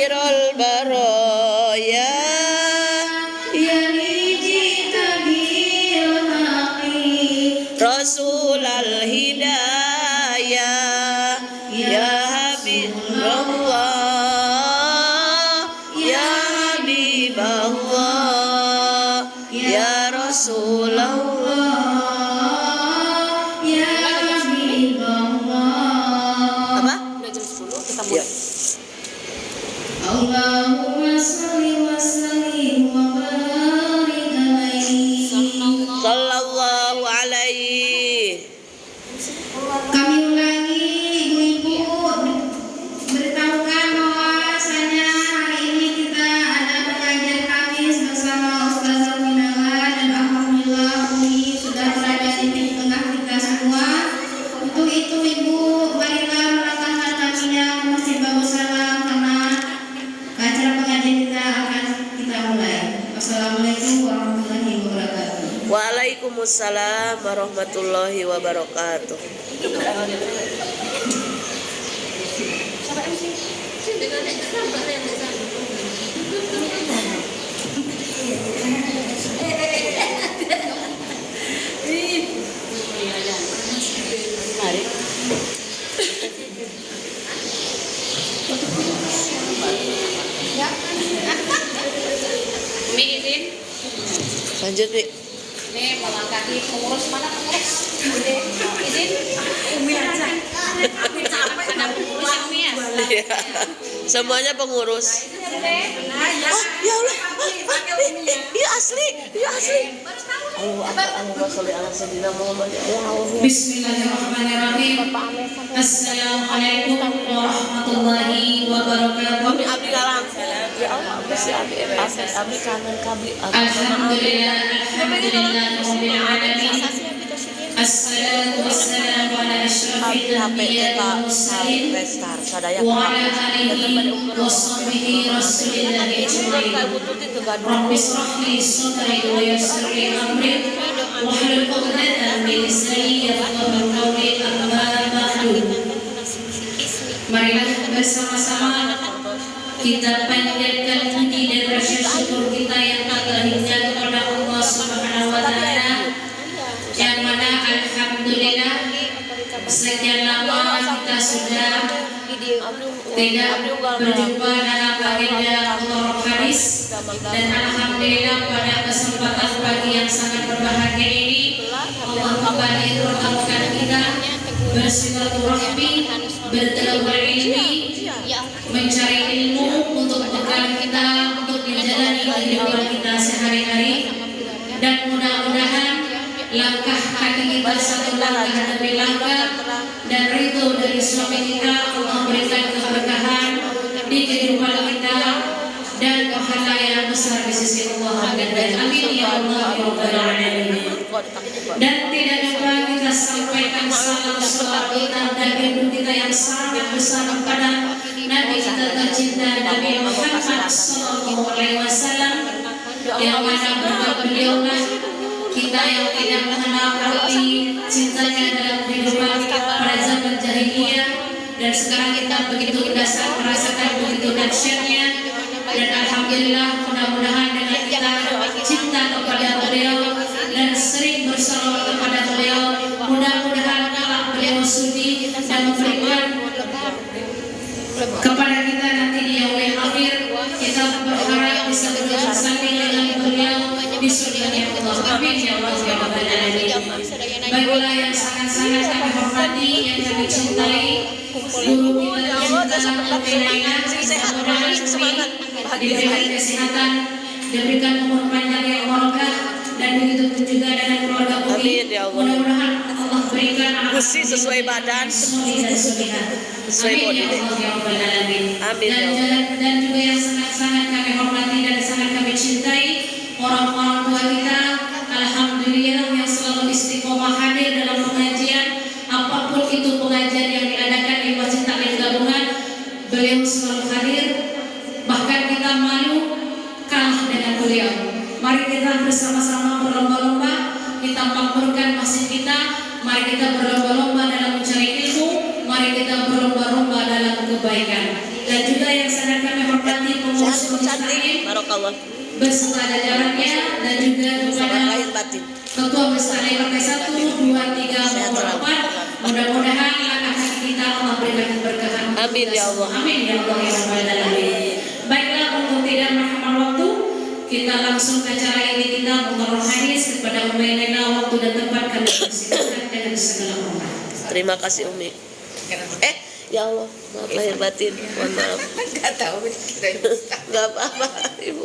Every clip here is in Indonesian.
khairul baraya Rasulal hidayah ya Habibullah ya Habibullah ya Rasulullah ya Habibullah. Apa? Udah jam 10 kita mulai. Allahumma sholli wa sallim wa barik alaihi sallallahu alaihi. Kami ulangi ibu-ibu beritahukan bahwasanya hari ini kita ada pengajian Kamis bersama Ustazah Minala dan alhamdulillah Umi sudah berada di tengah kita semua. Untuk itu ibu marilah melangkahkan kakinya ke Masjid Babu Salam karena acara pengajian kita akan kita mulai. Wassalamualaikum warahmatullahi wabarakatuh. Waalaikumsalam warahmatullahi wabarakatuh. Umi izin. Lanjut, Wi. Nih melangkahi pengurus mana pengurus? Izin. Umi aja. Ada pengurus Umi ya? Iya. Semuanya pengurus. Oh, ya Allah. Iya asli. Iya asli. Bismillahirrahmanirrahim. Assalamualaikum warahmatullahi wabarakatuh. Abi ngalang. Ya Allah, abi kangen kabi. Alhamdulillah, rabbil alamin. Assalatu wassalamu ala asyrafil anbiya'i wal mursalin wa ala alihi wa sahbihi rasulillahi ajma'in. Rabbi shrah li sadri wa yassir li amri wahlul 'uqdatam min lisani yafqahu qawli. Amma ba'du. Marilah bersama-sama kita panjatkan puji dan rasa syukur kita yang tak terhingga kepada Allah Subhanahu wa taala, yang mana alhamdulillah sekian lama kita sudah tidak berjumpa dalam agenda Al Hadis, dan alhamdulillah pada kesempatan pagi yang sangat berbahagia ini Allah kembali mempertemukan kita bersilaturahmi, bertelaah ilmi, mencari ilmu untuk bekal kita untuk menjalani kehidupan kita sehari-hari, dan mudah-mudahan langkah kaki kita satu langkah demi langkah dan ridho dari suami kita Allah berikan keberkahan di kehidupan kita dan pahala yang besar di sisi Allah. Dan amin ya Allah ya rabbal alamin. Dan tidak lupa kita sampaikan salam salawat dan rindu kita yang sangat besar kepada Nabi kita tercinta Nabi Muhammad sallallahu alaihi wasallam, yang mana berkat beliaulah kita yang tidak mengenal arti cintanya dalam kehidupan pada zaman jahiliyah, dan sekarang kita begitu merasakan begitu dahsyatnya. Dan alhamdulillah, mudah-mudahan dengan kita cinta kepada beliau dan sering bersalawat kepada beliau, mudah-mudahan kalau beliau sudi dan memberikan kepada kita nanti di yaumil akhir, kita berharap bisa bersama dengan beliau di surga Allah. Amin ya Allah ya rabbal alamin. Baiklah yang sangat-sangat kami hormati, yang kami cintai, guru kita dalam pembinaan, mudah-mudahan diberikan kesehatan, diberikan umur panjang yang barokah, dan begitu pun juga dengan keluarga Umi. Mudah-mudahan Allah berikan anak sesuai badan, sesuai body. Amin. Dan juga yang sangat-sangat kami hormati dan sangat kami cintai, orang-orang tua kita, alhamdulillah yang selalu istiqomah hadir dalam pengajian, apapun itu pengajian yang diadakan di Masjid Taklim Gabungan, beliau selalu hadir. Bahkan kita malu kalah dengan beliau. Mari kita bersama-sama berlomba-lomba, kita makmurkan masjid kita. Mari kita berlomba-lomba dalam mencari ilmu. Mari kita berlomba-lomba dalam kebaikan. dan juga yang sangat kami hormati pengurus cantik, barokallah. beserta jajarannya, dan juga kepada Lahir batin. Ketua Besar RT 1, 2, 3, maupun 4. Mudah-mudahan langkah kita Allah berikan keberkahan. Amin ya Allah. Amin ya Allah ya Rabbal Alamin. Baiklah, untuk tidak menghambat waktu, kita langsung ke acara ini. Kita mutarah hadis kepada Umi Nena. Waktu dan tempat kami persilakan dengan segala hormat. Terima kasih Umi. Ya Allah, maaf lahir batin. Mohon maaf. Enggak tahu Gak apa-apa Ibu.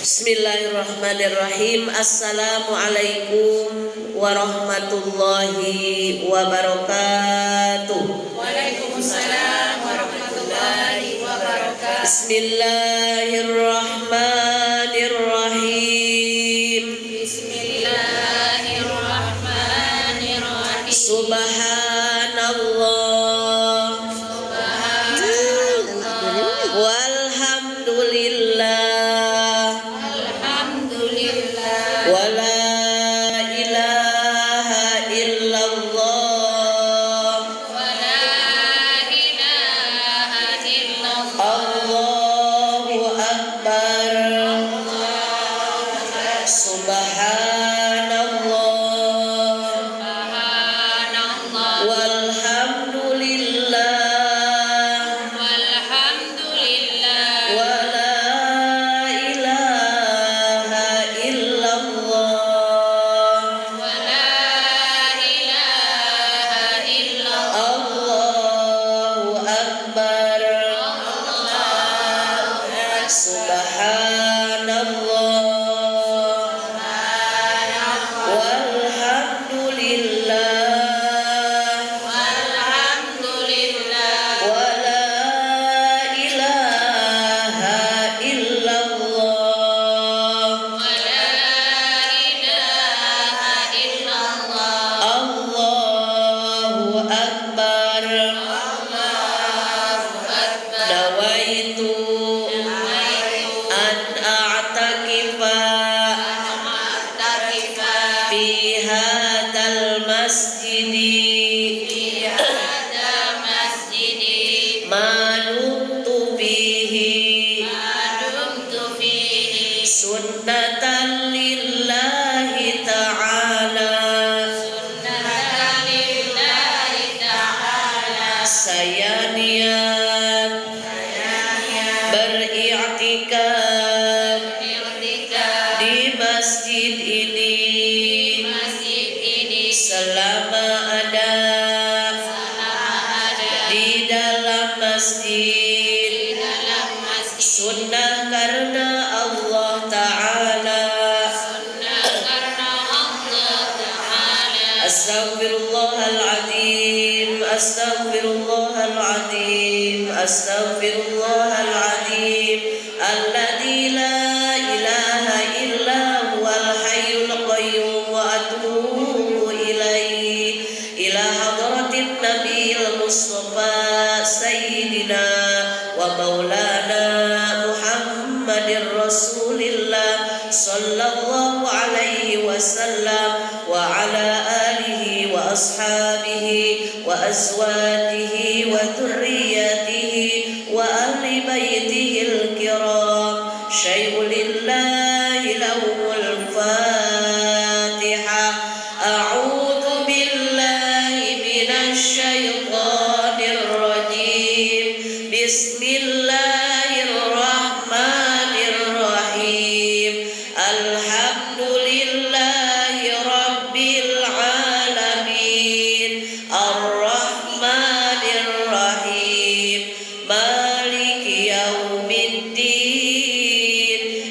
Bismillahirrahmanirrahim. Assalamualaikum warahmatullahi wabarakatuh. Waalaikumsalam warahmatullahi wabarakatuh. Bismillahirrahmanirrahim. Bismillahirrahmanirrahim. Subhanallah. Walhamdulillah. Alhamdulillah. Wala ilaha illallah. Wala ilaha illallah. Allahu akbar. Subhanallah. Subhanallah. Walhamdulillah. Walhamdulillah. Wala ilaha illallah. Wala ilaha illallah. Allahu akbar. Subhanallah. Walhamdulillah. Alhamdulillah. Wala ilaha illallah. Wala ilaha illallah. Allahu akbar. Nawaitu an a'takifa fi hadzal masjidi ma dumtu fihi sunnatan lillahi ta'ala. Saya niat beriktikaf di masjid ini selama ada di dalam masjid sunnah karena Allah Ta'ala. Astaghfirullahaladzim. Astaghfirullahaladzim. Astaghfirullahaladzim. Alladzi la ilaha illa huwal hayyul qayyum wa atubu ilaihi ila hadratin nabiyil mustafa sayyidina wa maulana Muhammadir Rasulillah sallallahu alaihi wasallam wa ala alihi wa ashabihi wa azwajihi wa dhurriyyatihi wa ahli baitihil kiram. Syai'ulillahi lahumul Fatiha. A'udzu billahi minasy syaithanir rajim. Bismillahirrahmanirrahim. Alhamdulillahi rabbil alamin. Ar-Rahmanir Rahim. Maliki yaumiddin.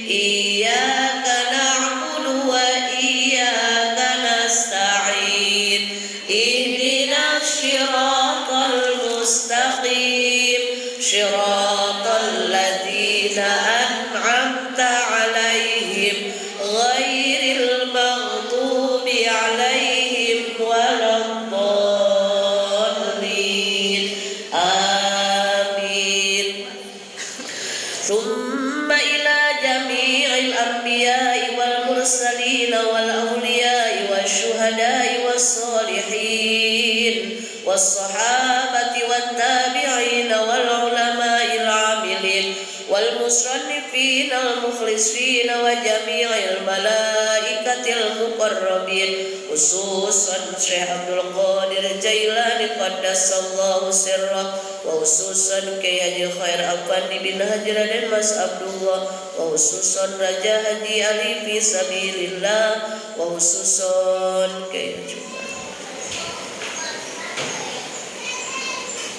Iyyaka na'budu wa iyyaka nasta'in. Ihdinas siratal mustaqim. Shiratal ladzina an'amta 'alaihim ghairil maghdubi 'alaihim waladdallin. Amin. Thumma ila jami'il anbiya'i wal mursalin wal awliya'i wasyuhada'i was salihin والصحابة والتابعين والعلماء العاملين والمصنفين المخلصين وجميع الملائكة المقربين خصوصا شيخ عبد القادر الجيلاني قدس الله سره وخصوصا كي Haji Khair Afandi bin Hajar dan Mas Abdullah وخصوصا Raja Haji Ali fi sabilillah وخصوصا كي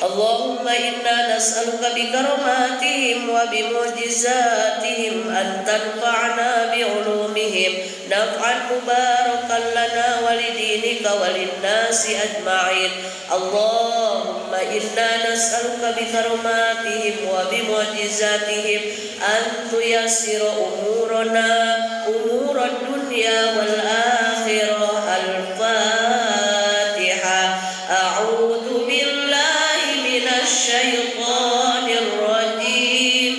اللهم إنا نسألك بكرماتهم وبمعجزاتهم أن تنفعنا بعلومهم نفعا مباركا لنا ولدينك وللناس أجمعين اللهم إنا نسألك بكرماتهم وبمعجزاتهم أن تيسر أمورنا أمور الدنيا والآخرة الفاتحة أعوذ بالله من الشيطان الرجيم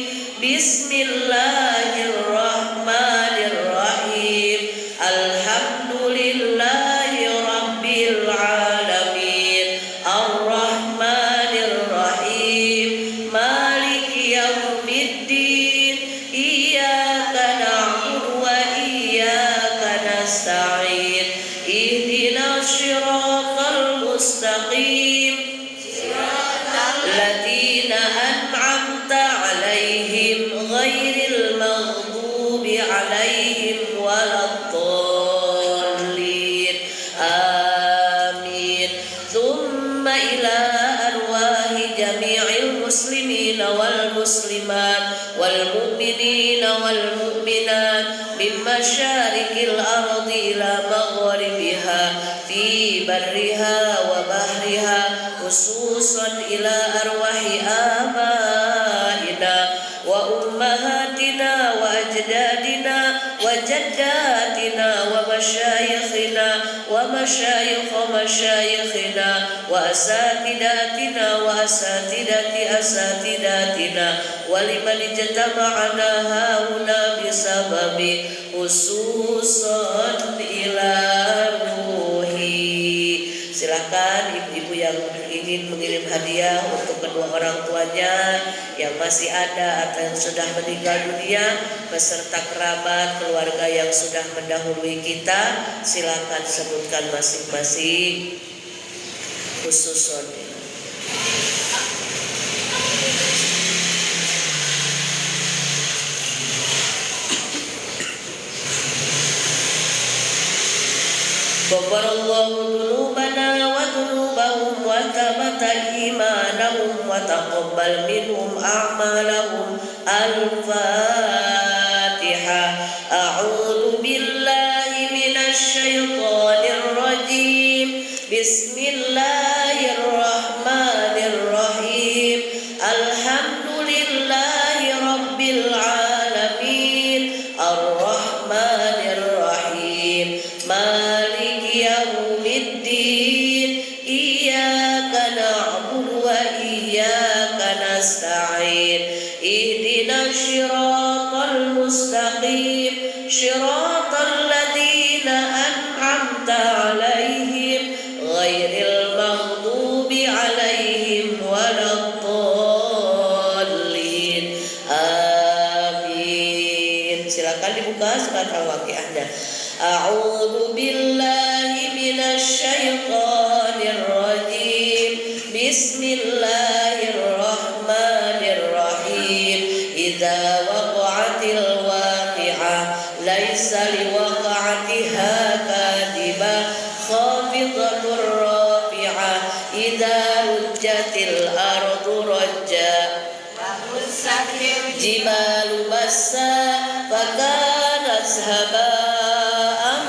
بسم الله الرحمن الرحيم الحمد لله رب العالمين الرحمن الرحيم مالك يوم الدين إياك نعبد وإياك نستعين اهدنا الصراط المستقيم الذين أنعمت عليهم غير المغضوب عليهم ولا الضالين آمين ثم إلى أرواح جميع المسلمين والمسلمات والمؤمنين والمؤمنات من مشارق الأرض إلى مغربها في برها وبحرها خصوصا إلى أرواح آبائنا وأمهاتنا وأجدادنا وجداتنا ومشايخنا ومشايخ مشايخنا وأساتذتنا وأساتذة أساتذتنا ولمن اجتمعنا هاهنا بسبب خصوصا إلى روحي. Silakan ibu-ibu yang ingin mengirim hadiah untuk kedua orang tuanya yang masih ada atau yang sudah meninggal dunia beserta kerabat keluarga yang sudah mendahului kita, silakan sebutkan masing-masing khususon. Ghafarallahu dzunubana wa dzunubahum wa tabata imanahum wa taqabbal minhum a'malahum. Al-Fatihah. A'udzu billahi minasy syaithanir rajim. Bismillahirrahmanirrahim. Alhamdulillahi rabbil alamin. Ar-Rahmanir Rahim. Maliki yaumiddin. Iyyaka na'budu wa iyyaka nasta'in. Ihdinas siratal mustaqim. Siratal ladzina an'amta 'alaihim ghairil maghdubi 'alaihim waladdallin. Amin. Silakan dibuka surat Al-Waqiah. A'udzu billahi minasy syaithanir rajim. Bismillahirrahmanirrahim. Idza waqa'atil waqi'ah laisa liwaqa'atiha kadhibah khafidatur rafi'ah. Idza rujjatil ardu rajja jibalu bassa fakanat haba'an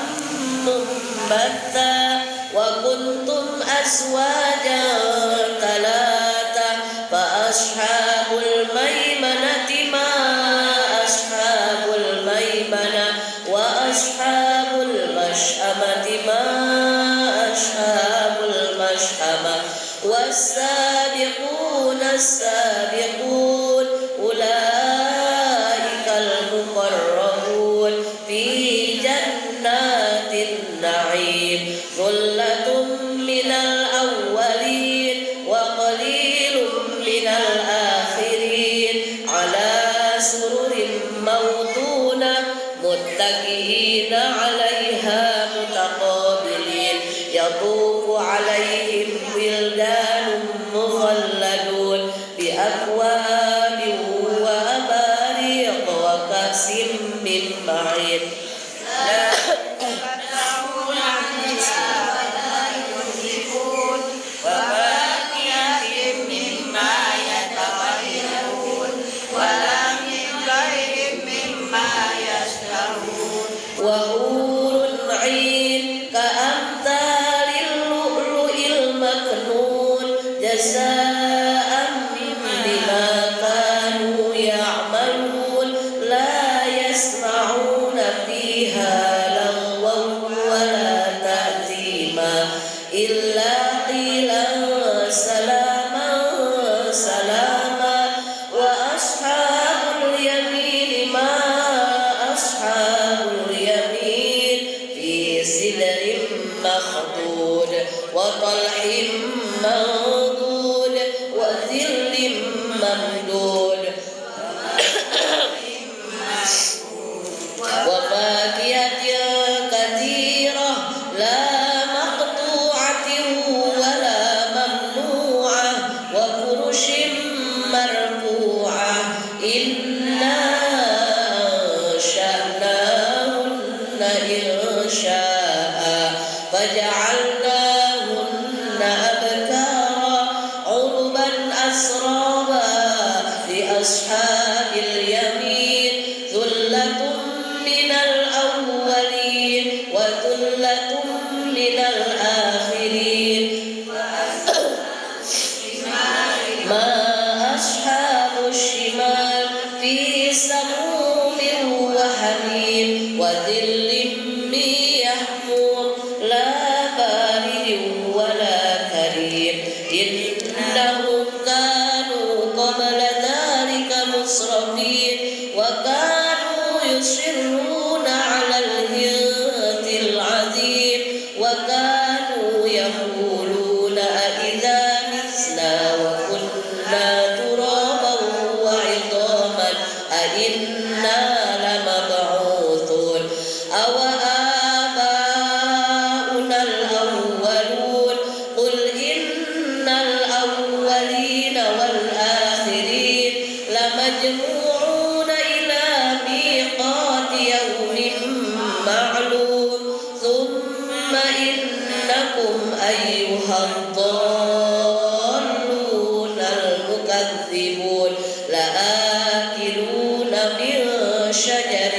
mumbatta wa kuntum azwajan talata fa ashabul maimanati ma ashabul maimana wa ashabul mash'amati ma ashabul mash'amah was-sabiquna as-sabiqun ulaikal muqarrabun fi jannatin na'im. Thullatun minal awwalin متكئين عليها متقابلين يطوف عليهم ولدان مخلدون بأكواب وأباريق وكأس من معين لا يفتحون عنها ولا يمسكون وفاكهة مما يتخيرون ولحم طير مما يشتهون وحور عين كأمثال اللؤلؤ المكنون جزاء بما كانوا يعملون لا يسمعون فيها لغوا ولا تأثيما إلا قيلا سلاما سلاما وأصحاب اليمين ما أصحاب اليمين في سدر مخضود وطلح منضود وظل ممدود وفاكهة كثيرة لا مقطوعة ولا ممنوعة وفرش مرفوعة إنا أنشأناهن إنشاء فجعلناهن أبكارا عربا أسرابا لأصحاب اليمين ثلة من الأولين وثلة من الآخرين ما أصحاب الشمال في سموم وحميم وظل من يحموم لا بارد ولا كريم إنهم كانوا قبل ذلك مسرفين وكانوا يصرون على الهنث العظيم وكانوا يقولون أئذا متنا وكنا ترابا وعظاما أئنا لمبعوثون أو آباؤنا الأولون قل إن الأولين والآخرين لمجموعون إلى ميقات يوم معلوم ثم إنكم أيها الضالون المكذبون لآكلون من شجر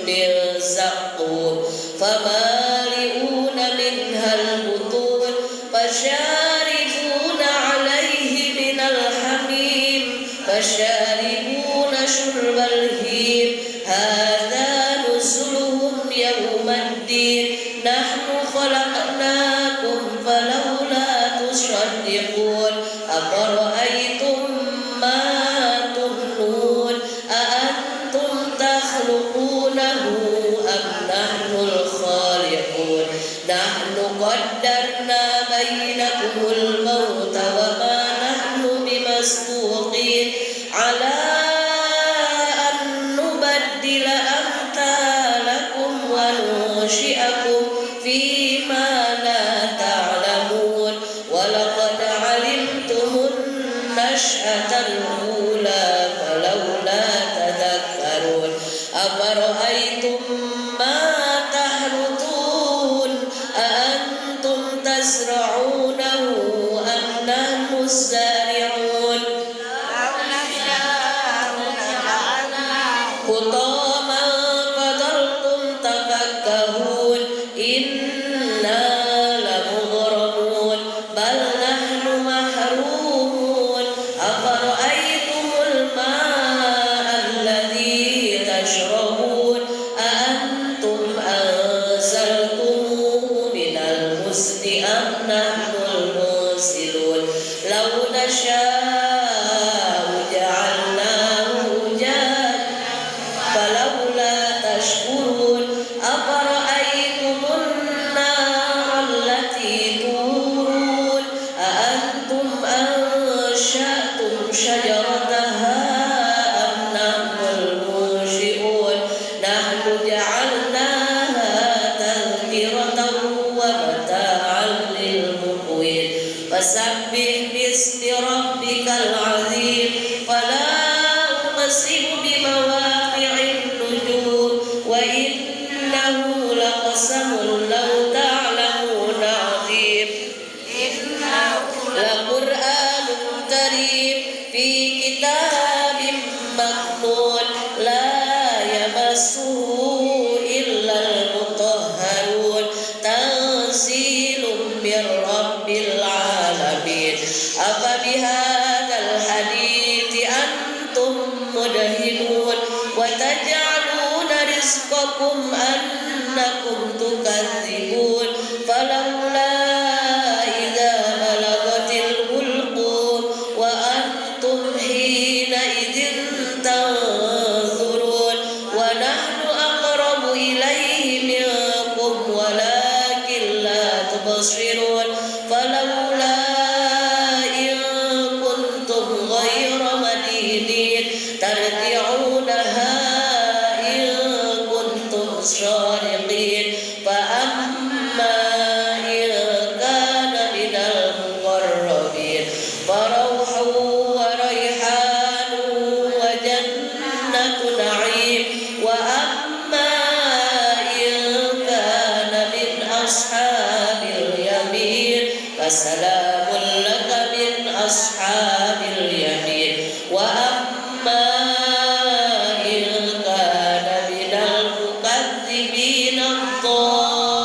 من زقوم فمالئون منها البطون فشاربون عليه من الحميم فشاربون شرب الهيم هذا نزلهم يوم الدين نحن خلقناكم فلولا تصدقون أفرأيتم ما تمنون أأنتم تخلقونه أم نحن الخالقون نحن قدرنا بينكم الموت وما نحن بمسبوقين على أن نبدل أمثالكم وننشئكم فيما لا تعلمون ولقد علمتم النشأة الأولى فلولا تذكرون أفرأيتم ما تحرثون أأنتم تزرعونه أم نحن الزارعون حطاما فظلتم تفكهون إنا لمغرمون بل نحن محرومون أفرأيتم الماء الذي تشربون أأنتم أنزلتموه من المزن أم نحن المنزلون لو نشاء جعلناه جهنم فلولا تشكرون أفرأيتم النار التي تورون أأنتم أنشأتم شجرتها أم نحن المنشئون نحن جعلناها فسبح باسم ربك العظيم فلا أقسم بمواقع النجوم وإنه لقسم لو تعلمون عظيم لقرآن كريم في كتاب مكنون لا يمسه إلا المطهرون تنزيل من رب العالمين أفبهذا الحديث أنتم مدهنون وتجعلون رزقكم أنكم تكذبون فلولا إذا بلغت الحلقوم وأنتم حينئذ تنظرون ونحن أقرب إليه منكم ولكن لا تبصرون فلولا إن كنتم غير مدينين ترجعونها إن كنتم صادقين فأما إن كان من المقربين فروح وريحان وجنة نعيم وأما إن كان من أصحاب اليمين فسلام لك من أصحاب اليمين وأما إن كان من المكذبين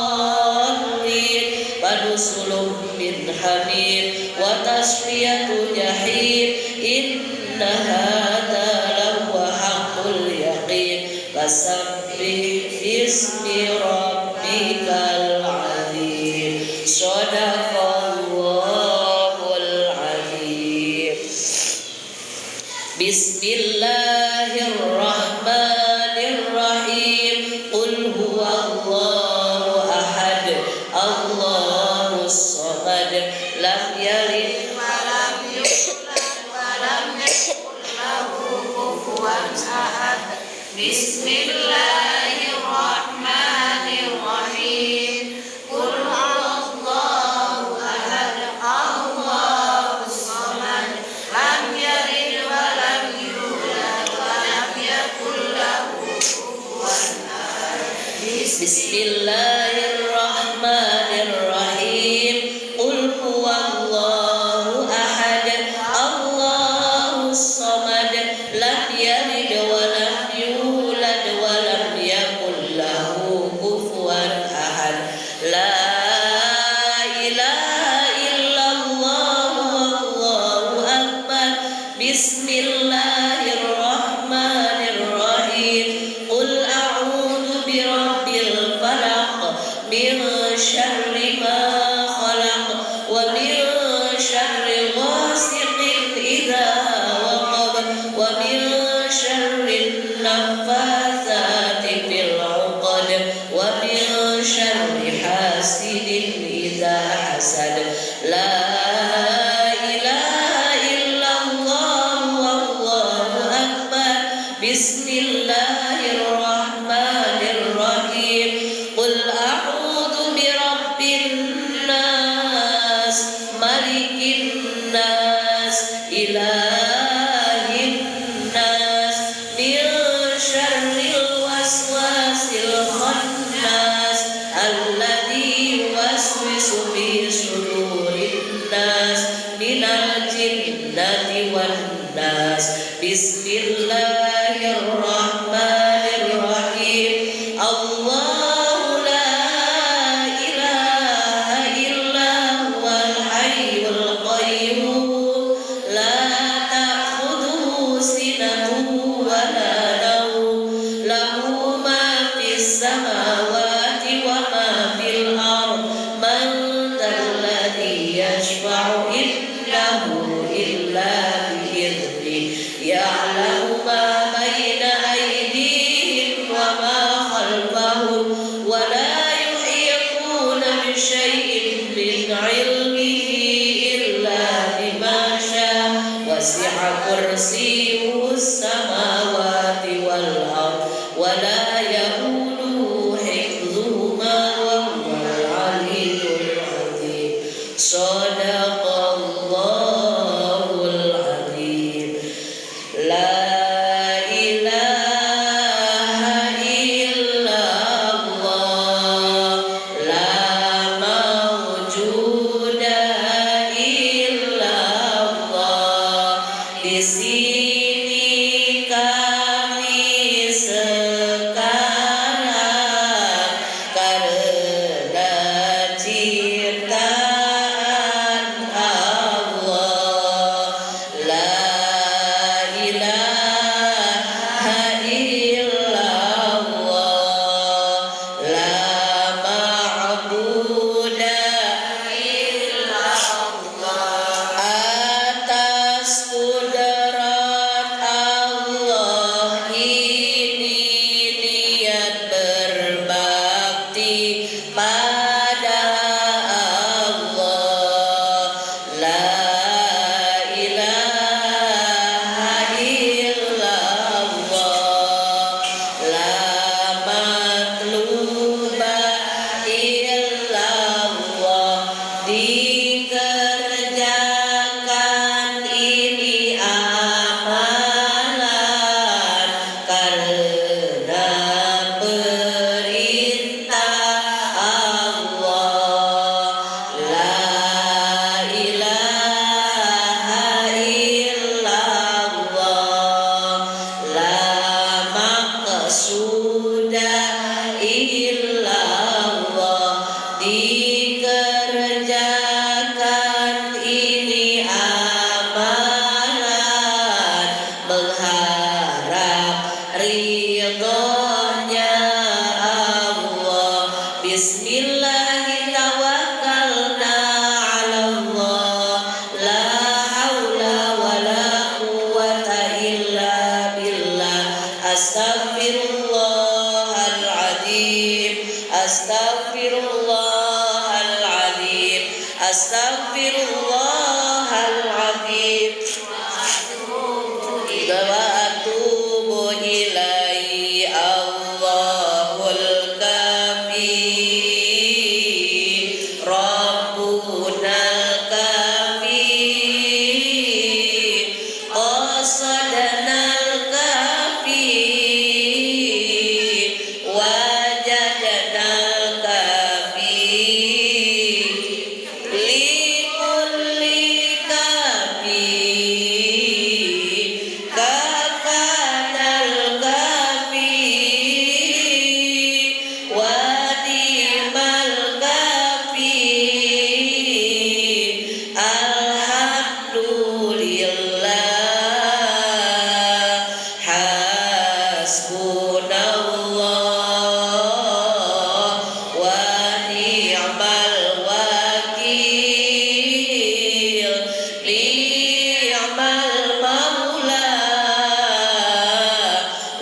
الضالين فنزل من حميم وتصفية جحيم إن هذا لهو حق اليقين فسبح باسم ربك العظيم صدق الله العظيم بسم الله الرحمن الرحيم قل هو الله أحد الله الصمد لم يلد ولم يولد ولم يكن له كفوا أحد بسم الله الرحمن الرحيم قل هو الله أحد الله الصمد لم يلد ولم يولد ولم يكن له كفوا أحد بسم الله الرحمن الرحيم قل هو الله أحد الله الصمد لم يلد ولم يولد ولم يكن له كفوا أحد لا إله إلا الله والله أكبر بسم الله الرحمن الرحيم قل أعوذ برب الفلق من شر ما خلق ومن شر غاسق إذا وقب ومن شر النفاثات في العقد ومن شر حاسد إذا حسد لا إله إلا الله والله أكبر بسم الله الرحمن الرحيم قل أعوذ برب الناس ملك الناس إله الناس من شر الوسواس الخناس الذي يوسوس في صدور الناس من الجنة والناس بسم الله الرحمن الرحيم الله لا إله إلا هو الحي القيوم لا تأخذه سنة ولا نوم له ما في السماوات وما في الأرض من ذا الذي يشفع عنده إلا بإذنه يعلم ما بين أيديهم وما خلفهم ولا يحيطون بشيء من علمه إلا بما شاء وسع كرسيه السماوات والأرض ولا يؤوده حفظهما وهو العلي العظيم صدق sini kami sekarang karena ciptaan Allah. La ilaha illallah, la ma'budu atas kudrat Allah ini niat berbakti pada Allah. La ilaha illallah, la matluba illallah, dikerjakan ini amalan karena perintah Allah. La ilaha illallah, la maqsuda illallah, dikerjakan ini amalan mengharap ridhonya Allah. Bismillahirrahmanirrahim. Ala Allah, la haula wala quwwata illa billah. Astaghfirullahaladzim, astaghfirullahaladzim, astaghfirullahaladzim. Wa atubu ilaihi. Allahul kafi, Rabbunal kafi, qasadanal kafi, wajadnal kafi, likulli kafi, kafanal kafi, wadimal kafi. Alhamdulillah, hasbunallah wa ni'mal wakil, ni'mal maula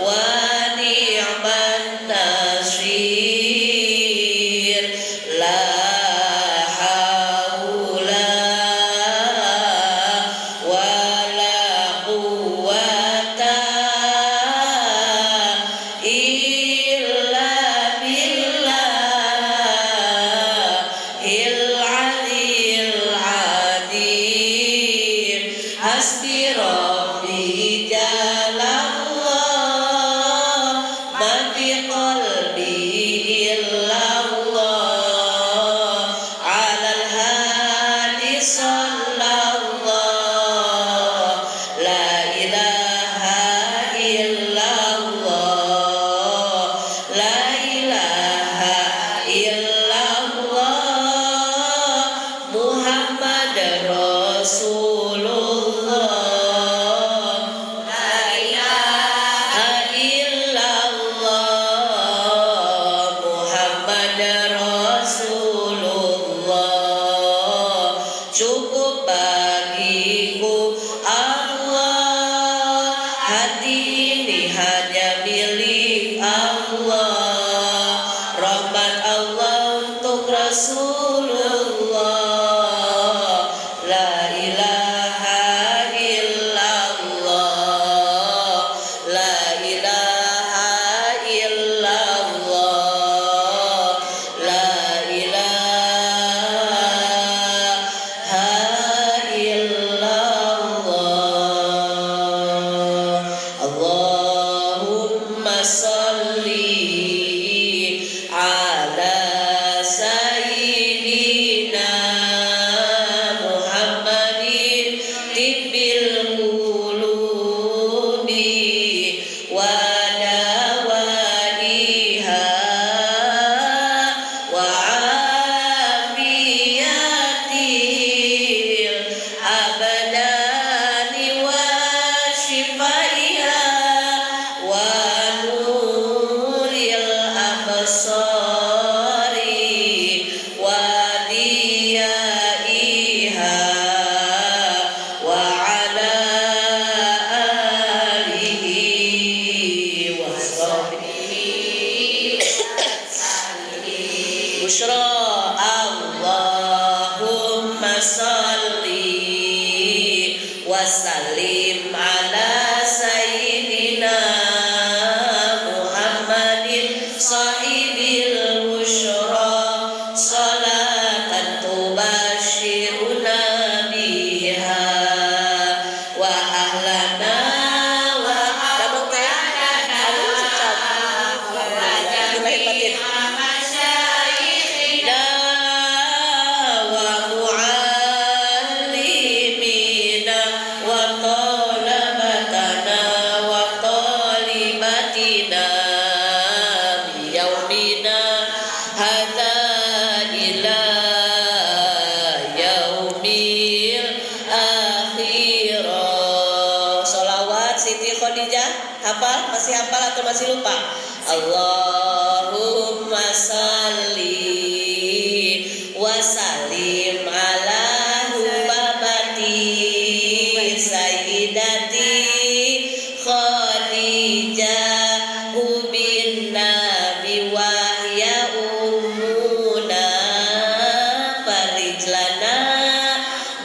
wa ni'man nasir. La haula wala quwwata illa billahil aliyil azim. Hasbi rabbi jalallah, ma fi qalbi illallah, alal hadi sallallah. La ilaha illallah, la ilaha illallah, Muhammad Rasulullah. La ilaha illallah, Muhammad Rasulullah. Cukup bagiku Allah, hati ini hanya milik Allah. Rahmat Allah untuk Rasulullah. La ilaha illallah, la ilaha illallah, la ilaha illallah. Allahumma salli ala sayyidina Muhammadin tibbil qulub wasallim ala sayyidina Muhammadin sahibil busyra salatan tubashiruna biha wa ahlana wa ahlana wa muallimina wa talabatana wa talibatina biyaumina hadza ila yaumil akhirah. Sholawat Siti Khadijah hafal? Masih hafal atau masih lupa? Allahumma salli wa sallim ala hubabati sayyidati Khadijah bin Nabi wa ya ummuna farijlana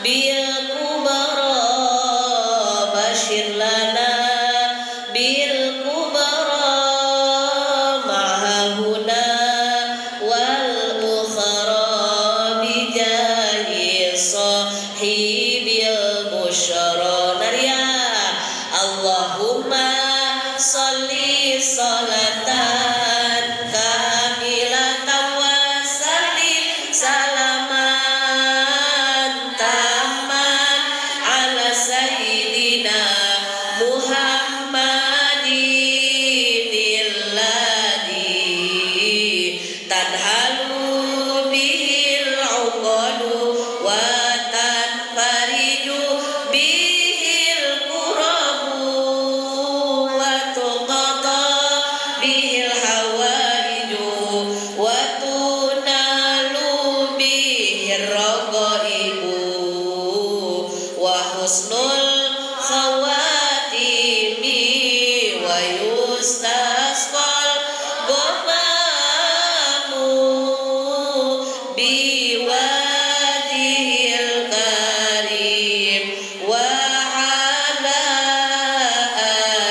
bil kubara bashir lana bil kubara mahahuna wal ukhra bijahi sahibil busyara. Naria Allahumma sholli sholatan kamilatan wa sallim salaman tamman ala sayyidina Muhammadin alladhi tadhalu bihil uqadu wa tanfariju bihil kurabu wa tuqata bihil hawaiju wa tunalu bihir raqaibu wa husnul khawatimi wa yustasqal ghamamu biwajhil karim wa ala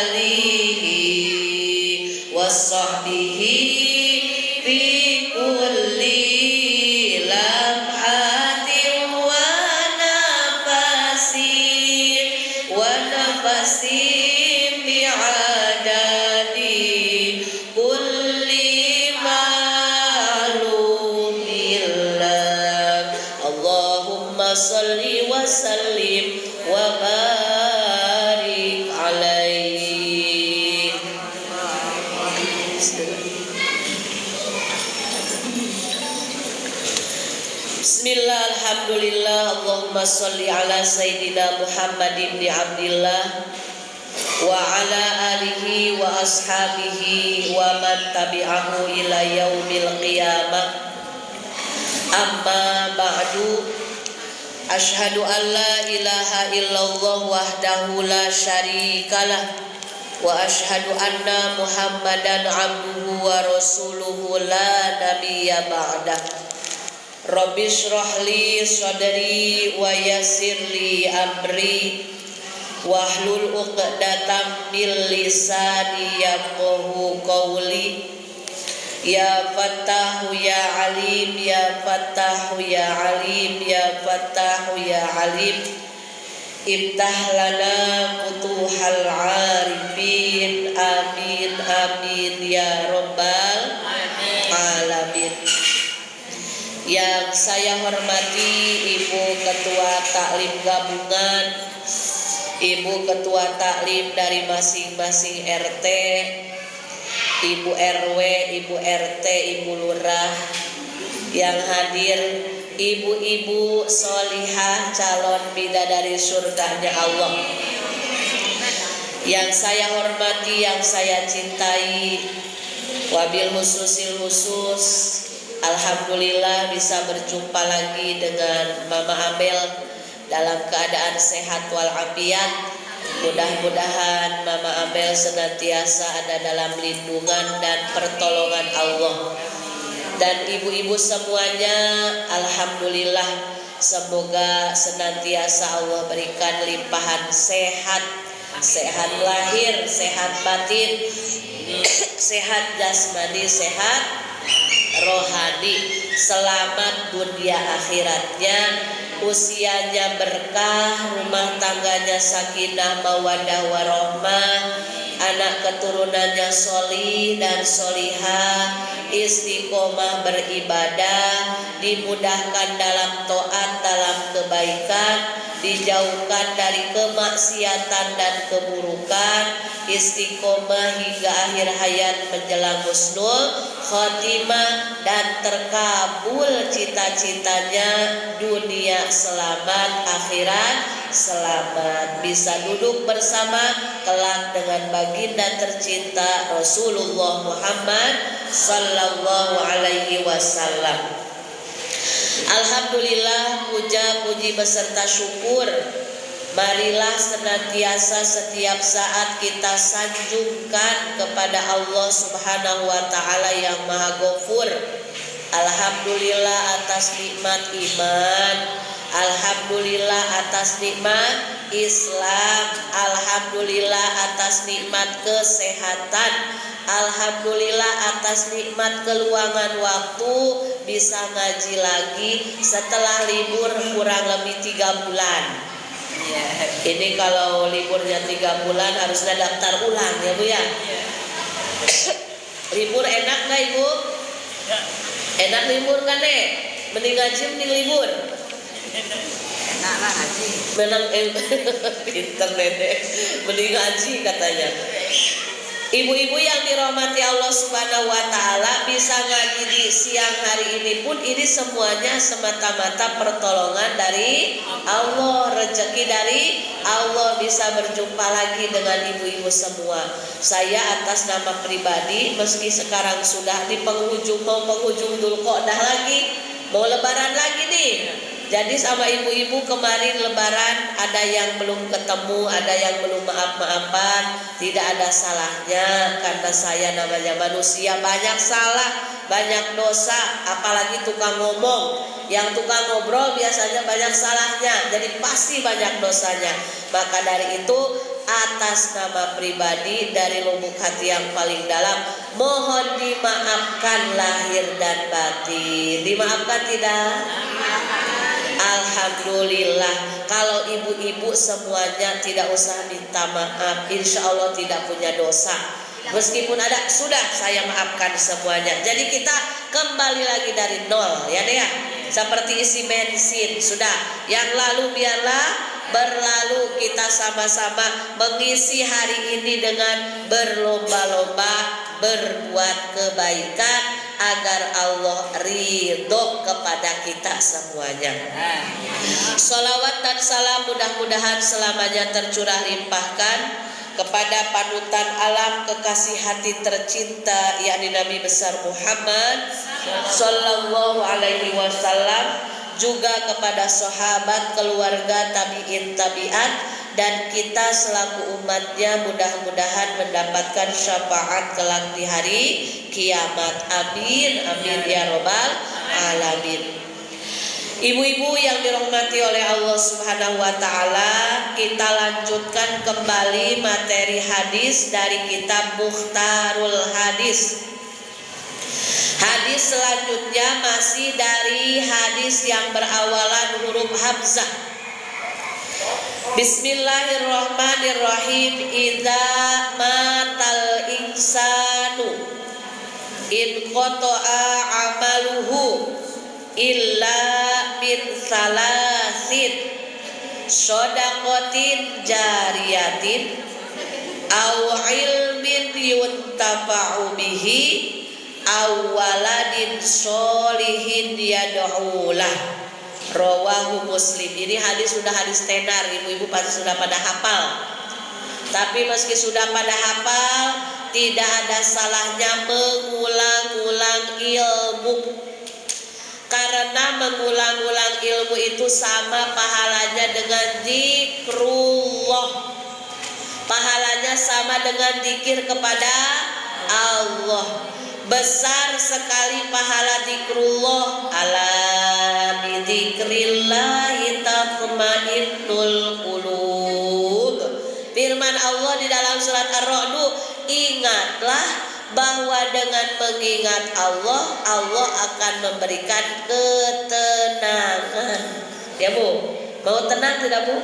alihi wa sahbihi fi kulli lamhatin wa nafasin bi'adadi kulli ma'lumillah. Allahumma salli wa sallim wa barik alaihi. Bismillah, alhamdulillah, Allahumma sholli ala sayyidina Muhammadin ibn Abdillah wa ala alihi wa ashabihi wa man tabi'ahu ila yaumil qiyamah. Amma ba'du, ashhadu an la ilaha illallah wahdahu la syarikalah wa ashhadu anna Muhammadan abduhu wa rasuluhu la nabiyya ba'dah. Rabbi shrah li sadri wa yassir li amri wahlul 'uqdatam min lisani yafqahu qawli. Ya Fattahu ya Alim, ya Fattahu ya Alim, ya Fattahu ya Alim. Iftah lana futuhal arifin. Amin amin ya rabbal alamin. Yang saya hormati Ibu Ketua Taklim Gabungan, Ibu Ketua Taklim dari masing-masing RT, Ibu RW, Ibu RT, Ibu Lurah, yang hadir, ibu-ibu solihah calon bidadari surganya Allah. Yang saya hormati, yang saya cintai, wabil khususil khusus, alhamdulillah bisa berjumpa lagi dengan Mama Amel dalam keadaan sehat walafiat. Mudah-mudahan Mama Amel senantiasa ada dalam lindungan dan pertolongan Allah. Dan ibu-ibu semuanya, alhamdulillah semoga senantiasa Allah berikan limpahan sehat, sehat lahir, sehat batin, sehat jasmani, sehat rohani, selamat dunia akhiratnya, usianya berkah, rumah tangganya sakinah mawaddah warahmah, anak keturunannya sholih dan sholihah, istiqomah beribadah, dimudahkan dalam taat, dalam kebaikan, dijauhkan dari kemaksiatan dan keburukan, istiqomah hingga akhir hayat menjelang husnul khotimah, dan terkabul cita-citanya, dunia selamat, akhirat selamat, bisa duduk bersama kelak dengan baginda tercinta Rasulullah Muhammad sallallahu alaihi wasallam. Alhamdulillah, puja puji beserta syukur marilah senantiasa setiap saat kita sanjungkan kepada Allah Subhanahu wa taala yang Maha Ghafur. Alhamdulillah atas nikmat iman, alhamdulillah atas nikmat Islam, alhamdulillah atas nikmat kesehatan, alhamdulillah atas nikmat keluangan waktu bisa ngaji lagi setelah libur kurang lebih 3 bulan. Ini kalau liburnya 3 bulan harusnya daftar ulang ya Bu ya. Libur enak gak Ibu? Enak libur kan Nek? Mending ngaji mending libur. Enak lah ngaji. Menang pinter Nenek. Mending ngaji katanya. Ibu-ibu yang dirahmati Allah Subhanahu wa taala, bisa ngaji di siang hari ini pun ini semuanya semata-mata pertolongan dari Allah, rezeki dari Allah, bisa berjumpa lagi dengan ibu-ibu semua. Saya atas nama pribadi, meski sekarang sudah di penghujung, mau penghujung Dzulqa'dah lagi, mau lebaran lagi nih. Jadi sama ibu-ibu kemarin lebaran ada yang belum ketemu, ada yang belum maaf-maafan, tidak ada salahnya karena saya namanya manusia banyak salah, banyak dosa, apalagi tukang ngomong. Yang tukang ngobrol biasanya banyak salahnya, jadi pasti banyak dosanya. Maka dari itu atas nama pribadi dari lubuk hati yang paling dalam, mohon dimaafkan lahir dan batin. Dimaafkan tidak? Alhamdulillah, kalau ibu-ibu semuanya tidak usah minta maaf, insya Allah tidak punya dosa. Meskipun ada, sudah saya maafkan semuanya. Jadi kita kembali lagi dari nol ya deh ya. Seperti isi bensin, sudah. Yang lalu biarlah berlalu, kita sama-sama mengisi hari ini dengan berlomba-lomba berbuat kebaikan agar Allah ridho kepada kita semuanya. Sholawat dan salam mudah-mudahan selamanya tercurah limpahkan kepada panutan alam kekasih hati tercinta yakni Nabi besar Muhammad sallallahu alaihi wasallam, juga kepada sahabat, keluarga, tabi'in, tabi'at, dan kita selaku umatnya mudah-mudahan mendapatkan syafaat kelak di hari kiamat. Amin, amin ya robbal alamin. Ibu-ibu yang dirahmati oleh Allah Subhanahu wa taala, kita lanjutkan kembali materi hadis dari kitab Mukhtarul Hadis. Hadis selanjutnya masih dari hadis yang berawalan huruf hamzah. Bismillahirrahmanirrahim. Idza matal insanu in qata'a amaluhu illa min salasin shadaqatin jariyatin aw ilmin yuntafa'u bihi awaladin sholihin yad'ulah. Rawahu Muslim. Ini hadis sudah hadis tenar, ibu-ibu pasti sudah pada hafal. Tapi meski sudah pada hafal, tidak ada salahnya mengulang-ulang ilmu. Karena mengulang-ulang ilmu itu sama pahalanya dengan zikrullah. Pahalanya sama dengan zikir kepada Allah. Besar sekali pahala zikrullah. Ala bidzikrillahi tatma'innul qulub. Firman Allah di dalam surat Ar-Ra'd, ingatlah bahwa dengan mengingat Allah, Allah akan memberikan ketenangan. Ya Bu, mau tenang tidak Bu?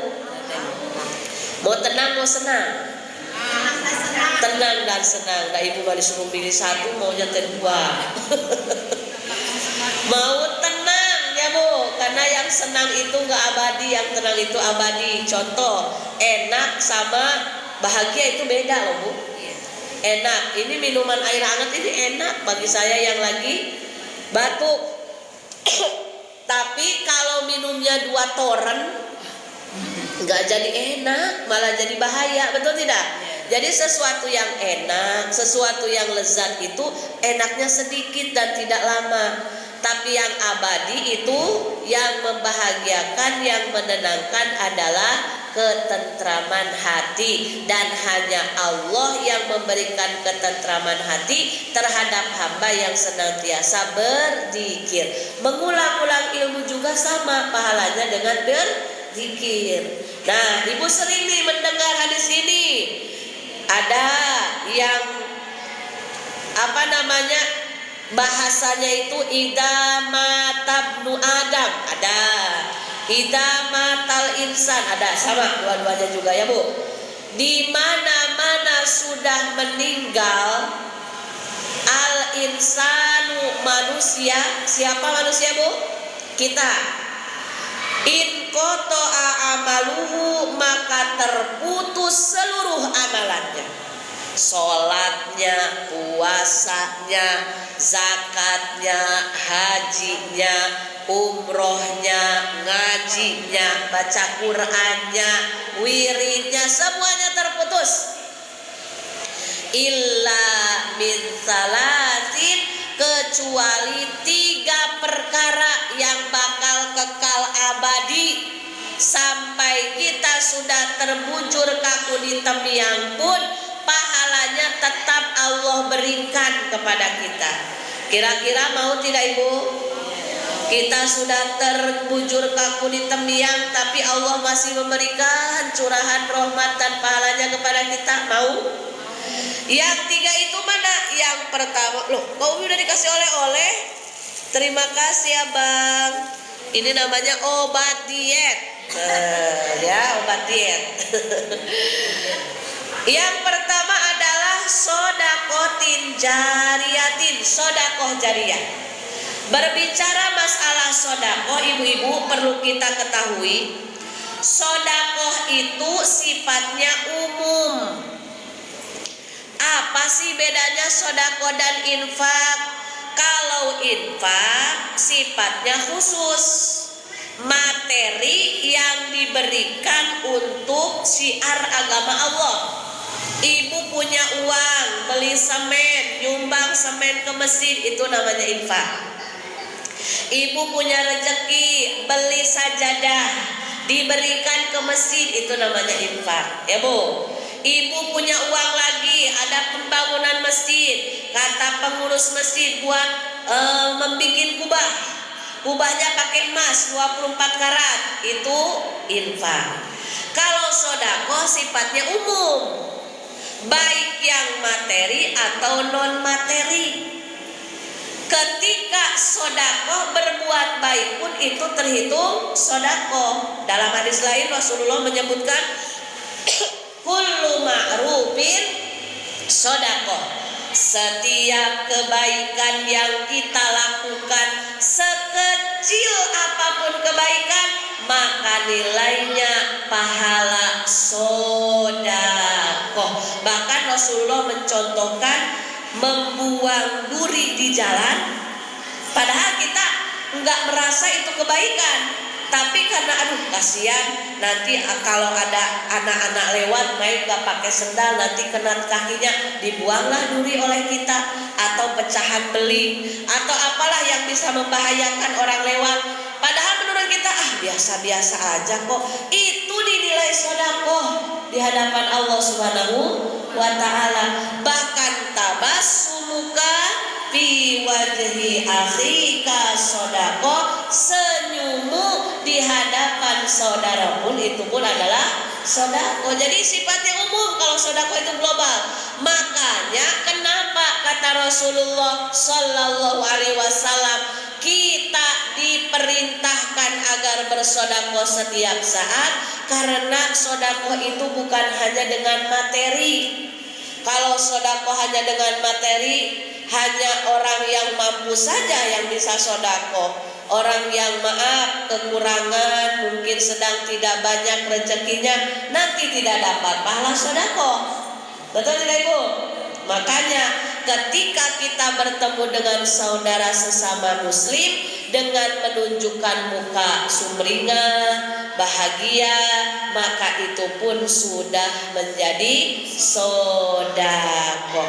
Mau tenang, mau senang? Tenang dan senang. Nah, Ibu gak disuruh pilih satu, maunya dua. Mau tenang ya Bu, karena yang senang itu gak abadi, yang tenang itu abadi. Contoh, enak sama bahagia itu beda loh Bu. Enak, ini minuman air hangat ini enak bagi saya yang lagi batuk. Tapi kalau minumnya 2 toren nggak jadi enak, malah jadi bahaya, betul tidak? Jadi sesuatu yang enak, sesuatu yang lezat itu enaknya sedikit dan tidak lama. Tapi yang abadi itu, yang membahagiakan, yang menenangkan adalah ketentraman hati. Dan hanya Allah yang memberikan ketentraman hati terhadap hamba yang senantiasa berzikir. Mengulang-ulang ilmu juga sama pahalanya dengan berzikir. Nah, Ibu sering nih mendengar hadis ini. Ada yang bahasanya itu idza matabnu Adam, ada idza matal insan, ada, sama dua-duanya juga ya Bu. Di mana-mana sudah meninggal al insanu manusia, siapa manusia Bu? Kita. In qata'a amaluhu, maka terputus seluruh amalannya. Sholatnya, puasanya, zakatnya, hajinya, umrohnya, ngajinya, baca Qur'annya, wiridnya, semuanya terputus. Illa min salasin, kecuali 3 perkara yang bakal kekal abadi. Sampai kita sudah terbujur kaku di temiang pun pahalanya tetap Allah berikan kepada kita. Kira-kira mau tidak Ibu? Kita sudah terbujur kaku di temiang, tapi Allah masih memberikan curahan rahmat dan pahalanya kepada kita. Mau? Yang 3 itu mana? Yang pertama, loh, kau udah dikasih oleh-oleh? Terima kasih ya Bang. Ini namanya obat diet. Ya, obat diet. Yang pertama adalah sodakotin jariyatin, sodakoh jariyah. Berbicara masalah sodakoh, ibu-ibu perlu kita ketahui, sodakoh itu sifatnya umum. Apa sih bedanya sodakoh dan infak? Kalau infak sifatnya khusus, materi yang diberikan untuk syiar agama Allah. Ibu punya uang, beli semen, nyumbang semen ke masjid, itu namanya infak. Ibu punya rezeki, beli sajadah, diberikan ke masjid, itu namanya infak. Ya Bu. Ibu punya uang lagi, ada pembangunan masjid, kata pengurus masjid buat membikin kubah. Kubahnya pakai emas 24 karat, itu infak. Kalau sedekah sifatnya umum, baik yang materi atau non materi. Ketika sedekah berbuat baik pun itu terhitung sedekah. Dalam hadis lain Rasulullah menyebutkan kullu ma'rufin sedekah. Setiap kebaikan yang kita lakukan, sekecil apapun kebaikan, maka nilainya pahala sedekah. Bahkan Rasulullah mencontohkan membuang duri di jalan, padahal kita nggak merasa itu kebaikan, tapi karena kasihan nanti kalau ada anak-anak lewat main nggak pakai sendal, nanti kena kakinya, dibuanglah duri oleh kita, atau pecahan beling atau apalah yang bisa membahayakan orang lewat. Padahal menurut kita biasa-biasa aja kok, itu dinilai sedekah di hadapan Allah Subhanahu wa ta'ala. Bahkan tabassumuka fi wajhi akhika sedekah, senyum hadapan saudara pun itu pun adalah sodako. Jadi sifatnya umum kalau sodako itu global. Makanya kenapa kata Rasulullah Sallallahu Alaihi Wasallam kita diperintahkan agar bersodako setiap saat, karena sodako itu bukan hanya dengan materi. Kalau sodako hanya dengan materi, hanya orang yang mampu saja yang bisa sodako. Orang yang maaf kekurangan, mungkin sedang tidak banyak rezekinya, nanti tidak dapat pahala sodako. Betul tidak Ibu? Makanya ketika kita bertemu dengan saudara sesama muslim dengan menunjukkan muka sumringah, bahagia, maka itu pun sudah menjadi sodako.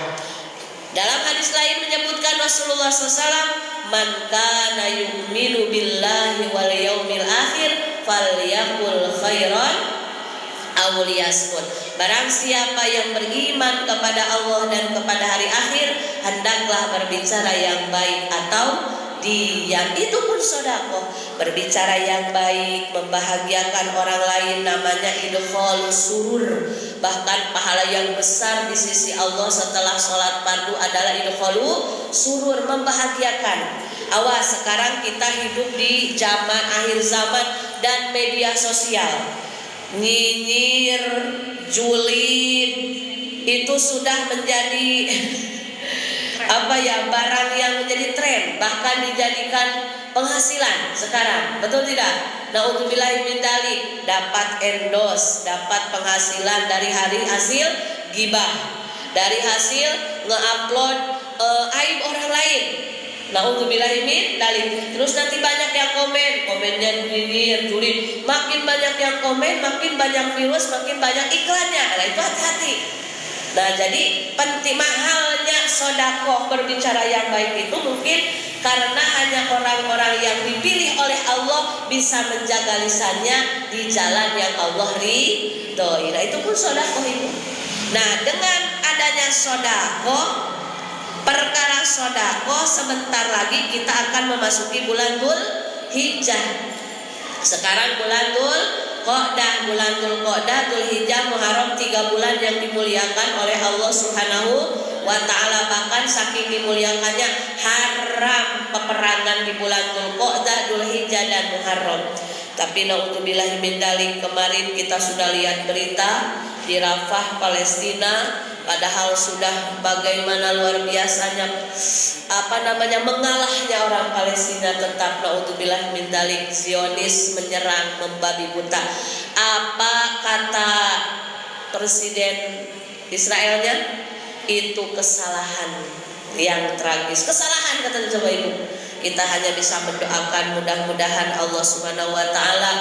Dalam hadis lain menyebutkan Rasulullah SAW, man kana yu'minu billahi wal yaumil akhir falyaqul khairan aw liyasmut. Barang siapa yang beriman kepada Allah dan kepada hari akhir, hendaklah berbicara yang baik atau diam. Itu pun sodako. Berbicara yang baik, membahagiakan orang lain, namanya idkhalus surur. Bahkan pahala yang besar di sisi Allah setelah sholat fardu adalah idkhalus surur, membahagiakan. Awas, sekarang kita hidup di zaman akhir zaman dan media sosial. Nyinyir, julid itu sudah menjadi barang yang menjadi tren, bahkan dijadikan penghasilan sekarang. Betul tidak? Naudzubillahi min dzalik, dapat endorse, dapat penghasilan dari hasil gibah, dari hasil nge-upload aib orang lain. Naudzubillahi min dzalik. Terus nanti banyak yang komennya nyinyir, julid. Makin banyak yang komen, makin banyak virus, makin banyak iklannya. Nah, itu hati-hati. Nah, jadi penting mahalnya sodako, berbicara yang baik itu mungkin karena hanya orang-orang yang dipilih oleh Allah bisa menjaga lisannya di jalan yang Allah ridhoi. Nah, itu pun sodako itu. Nah, dengan adanya sodako, perkara sodako, sebentar lagi kita akan memasuki bulan Dzulhijjah. Sekarang bulan Dzulqa'dah, bulan Dzulqa'dah, Dzulhijjah, Muharram, 3 bulan yang dimuliakan oleh Allah Subhanahu wa Ta'ala. Bahkan saking dimuliakannya haram peperangan di bulan Dzulqa'dah, Dzulhijjah dan Muharram. Tapi naudzubillahi min dzalik, kemarin kita sudah lihat berita di Rafah, Palestina. Padahal sudah bagaimana luar biasanya mengalahnya orang Palestina, tetap naudzubillah min dzalik Zionis menyerang, membabi buta. Apa kata Presiden Israelnya? Itu kesalahan yang tragis. Kesalahan kata coba Ibu. Kita hanya bisa mendoakan mudah-mudahan Allah Subhanahu wa Ta'ala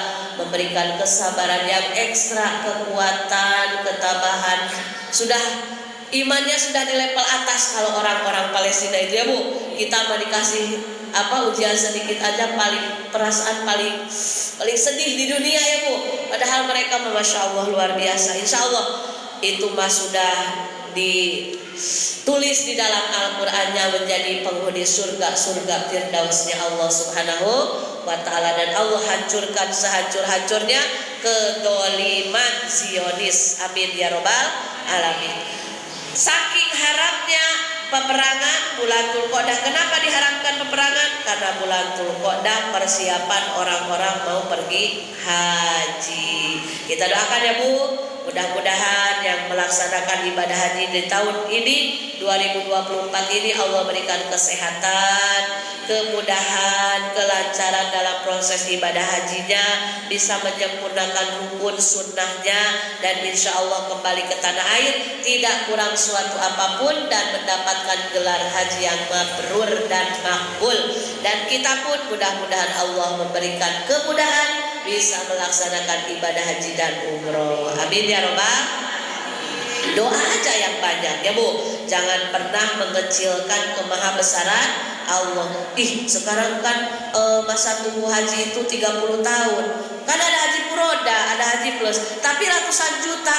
memberikan kesabaran yang ekstra, kekuatan, ketabahan. Imannya sudah di level atas kalau orang-orang Palestina itu ya Bu. Kita mau dikasih ujian sedikit aja perasaan paling sedih di dunia ya Bu. Padahal mereka Masya Allah luar biasa. Insya Allah itu sudah ditulis di dalam Al-Qur'annya menjadi penghuni surga Firdausnya Allah Subhanahu wa Ta'ala. Dan Allah hancurkan sehancur-hancurnya kedoliman Zionis. Amin ya Rabbal alamin. Saking haramnya peperangan bulan Dzulqa'dah. Kenapa diharamkan peperangan? Karena bulan Dzulqa'dah persiapan orang-orang mau pergi haji. Kita doakan ya Bu, mudah-mudahan yang melaksanakan ibadah haji di tahun ini 2024 ini Allah berikan kesehatan, kemudahan, kelancaran dalam proses ibadah hajinya, bisa menyempurnakan rukun sunnahnya, dan insya Allah kembali ke tanah air tidak kurang suatu apapun dan mendapatkan gelar haji yang mabrur dan makbul. Dan kita pun mudah-mudahan Allah memberikan kemudahan bisa melaksanakan ibadah haji dan umroh. Amin ya Rabbal. Doa aja yang banyak ya Bu. Jangan pernah mengecilkan kemahabesaran Allah. Sekarang kan masa tunggu haji itu 30 tahun. Kan ada haji furoda, ada haji plus, tapi ratusan juta.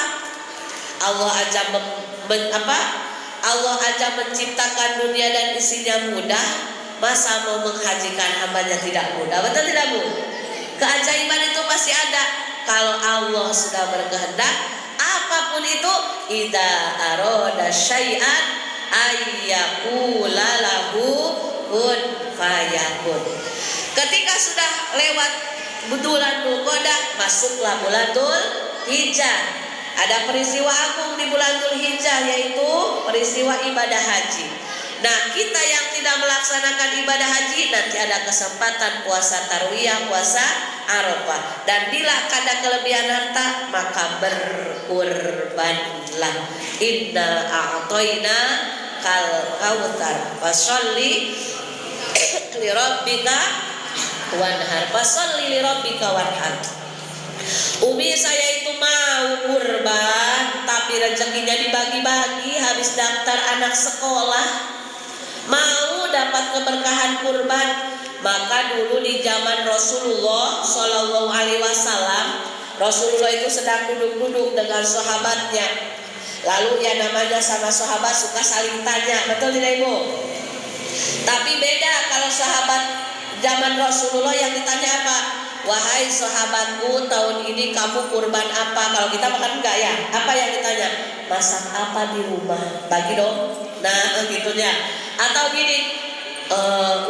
Allah aja menciptakan dunia dan isinya mudah. Masa mau menghajikan hambanya tidak mudah? Betul tidak Bu? Keajaiban itu pasti ada kalau Allah sudah berkehendak. Apapun itu, idza arada syai'an ayyaqula lahu kun fayakun. Ketika sudah lewat bulan Dzulqa'dah, masuklah bulan Dzulhijjah. Ada peristiwa agung di bulan Dzulhijjah, yaitu peristiwa ibadah haji. Nah, kita yang tidak melaksanakan ibadah haji nanti ada kesempatan puasa tarwiyah, puasa Arafah. Dan bila ada kelebihan harta, maka berkurbanlah. Inna a'toina kal kautsar fasholli li rabbika wanhar. Fasholli li rabbika wanhar. Umi saya itu mau kurban, tapi rezekinya dibagi-bagi, habis daftar anak sekolah, mau dapat keberkahan kurban. Maka dulu di zaman Rasulullah Shallallahu Alaihi Wasallam, Rasulullah itu sedang duduk-duduk dengan sahabatnya. Lalu ya namanya sama sahabat suka saling tanya, betul tidak Ibu? Tapi beda kalau sahabat zaman Rasulullah yang ditanya apa? Wahai sahabatku, tahun ini kamu kurban apa? Kalau kita makan enggak ya? Apa yang ditanya? Masak apa di rumah? Bagi dong. Nah, gitunya. Atau gini,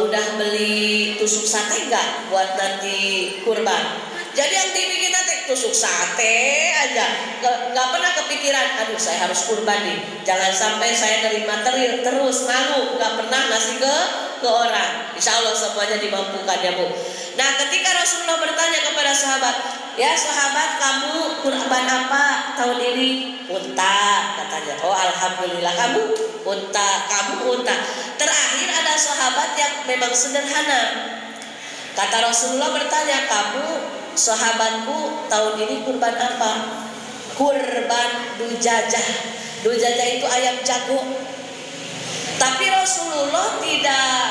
udah beli tusuk sate enggak buat nanti kurban? Jadi yang dibikin nanti tusuk sate aja, nggak pernah kepikiran, aduh saya harus kurban nih, jangan sampai saya nerima terus malu, nggak pernah ngasih ke orang. Insya Allah semuanya dimampukan ya Bu. Nah, ketika Rasulullah bertanya kepada sahabat, ya sahabat kamu kurban apa tahun ini? Unta katanya. Oh alhamdulillah, kamu unta, kamu unta. Terakhir ada sahabat yang memang sederhana. Kata Rasulullah bertanya, kamu sahabatku tahun ini kurban apa? Kurban dujajah. Dujajah itu ayam jago. Tapi Rasulullah tidak